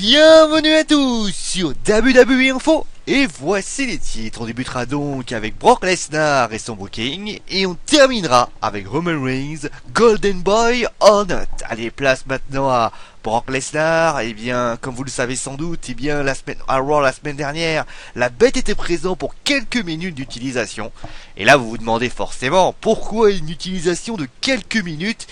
Bienvenue à tous sur WWE Info. Et voici les titres. On débutera donc avec Brock Lesnar et son booking. Et on terminera avec Roman Reigns, Golden Boy or not. Allez, place maintenant à Brock Lesnar. Eh bien, comme vous le savez sans doute, la semaine à Raw la semaine dernière, la bête était présente pour quelques minutes d'utilisation. Et là, vous vous demandez forcément pourquoi une utilisation de quelques minutes.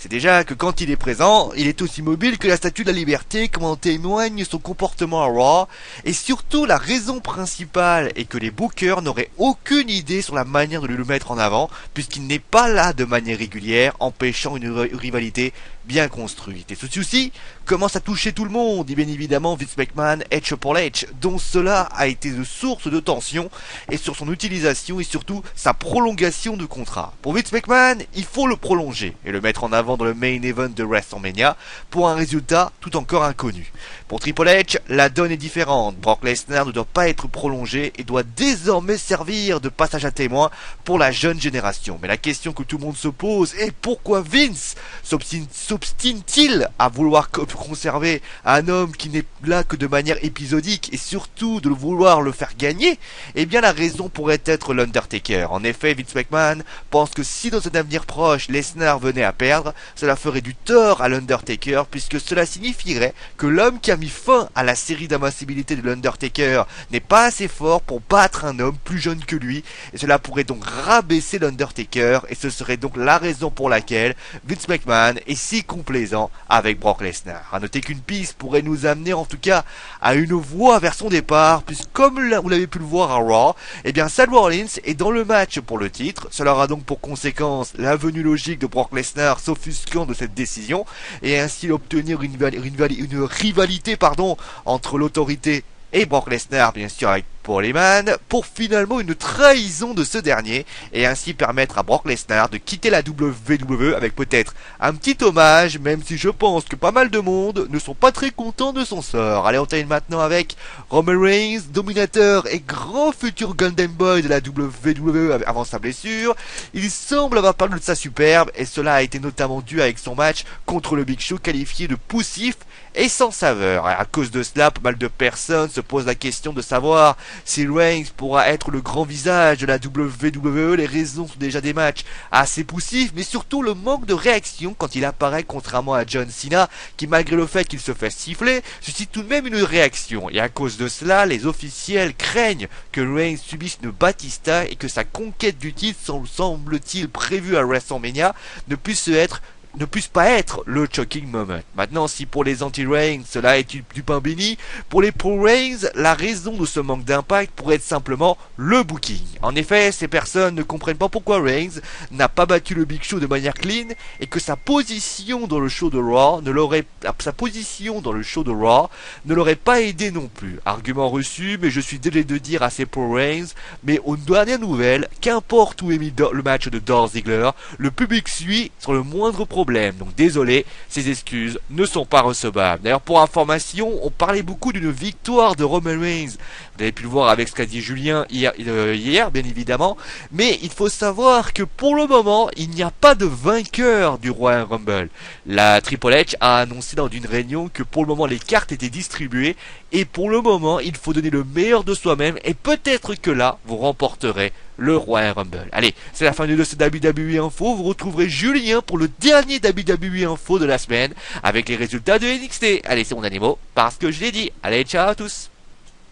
C'est déjà que quand il est présent, il est aussi mobile que la Statue de la Liberté, comme en témoigne son comportement à Raw. Et surtout, la raison principale est que les bookers n'auraient aucune idée sur la manière de le mettre en avant, puisqu'il n'est pas là de manière régulière, empêchant une rivalité bien construite. Et ce souci commence à toucher tout le monde, et bien évidemment Vince McMahon et Triple H, dont cela a été de source de tension, et sur son utilisation et surtout sa prolongation de contrat. Pour Vince McMahon, il faut le prolonger et le mettre en avant dans le main event de WrestleMania pour un résultat tout encore inconnu. Pour Triple H, la donne est différente. Brock Lesnar ne doit pas être prolongé et doit désormais servir de passage à témoin pour la jeune génération. Mais la question que tout le monde se pose est pourquoi Vince s'obstine-t-il à vouloir conserver un homme qui n'est là que de manière épisodique et surtout de vouloir le faire gagner? Eh bien la raison pourrait être l'Undertaker. En effet, Vince McMahon pense que si dans un avenir proche Lesnar venait à perdre, cela ferait du tort à l'Undertaker puisque cela signifierait que l'homme qui a mis fin à la série d'invincibilité de l'Undertaker n'est pas assez fort pour battre un homme plus jeune que lui, et cela pourrait donc rabaisser l'Undertaker, et ce serait donc la raison pour laquelle Vince McMahon est si complaisant avec Brock Lesnar. A noter qu'une piste pourrait nous amener en tout cas à une voie vers son départ, puisque comme vous l'avez pu le voir à Raw, eh bien Seth Rollins est dans le match pour le titre. Cela aura donc pour conséquence la venue logique de Brock Lesnar s'offusquant de cette décision et ainsi obtenir une rivalité entre l'autorité et Brock Lesnar, bien sûr avec Paul Heyman, pour finalement une trahison de ce dernier et ainsi permettre à Brock Lesnar de quitter la WWE avec peut-être un petit hommage, même si je pense que pas mal de monde ne sont pas très contents de son sort. Allez, on termine maintenant avec Roman Reigns, dominateur et grand futur Golden Boy de la WWE avant sa blessure. Il semble avoir perdu de sa superbe et cela a été notamment dû avec son match contre le Big Show qualifié de poussif et sans saveur. À cause de cela, pas mal de personnes se posent la question de savoir si Reigns pourra être le grand visage de la WWE. Les raisons sont déjà des matchs assez poussifs, mais surtout le manque de réaction quand il apparaît, contrairement à John Cena, qui malgré le fait qu'il se fait siffler, suscite tout de même une réaction. Et à cause de cela, les officiels craignent que Reigns subisse une Batista et que sa conquête du titre, semble-t-il prévue à WrestleMania, ne puisse pas être le choking moment. Maintenant, si pour les anti-Reigns, cela est du pain béni, pour les pro-Reigns, la raison de ce manque d'impact pourrait être simplement le booking. En effet, ces personnes ne comprennent pas pourquoi Reigns n'a pas battu le Big Show de manière clean et que sa position dans le show de Raw ne l'aurait pas aidé non plus. Argument reçu, mais je suis désolé de dire à ces pro-Reigns, mais aux dernières nouvelles, qu'importe où est mis le match de Dolph Ziggler, le public suit sur le moindre problème. Donc désolé, ces excuses ne sont pas recevables. D'ailleurs, pour information, on parlait beaucoup d'une victoire de Roman Reigns. Vous avez pu le voir avec ce qu'a dit Julien hier, bien évidemment. Mais il faut savoir que pour le moment, il n'y a pas de vainqueur du Royal Rumble. La Triple H a annoncé dans une réunion que pour le moment, les cartes étaient distribuées. Et pour le moment, il faut donner le meilleur de soi-même. Et peut-être que là, vous remporterez le Royal Rumble. Allez, c'est la fin de ce WWE Info. Vous retrouverez Julien pour le dernier WWE Info de la semaine avec les résultats de NXT. Allez, c'est mon animaux parce que je l'ai dit. Allez, ciao à tous.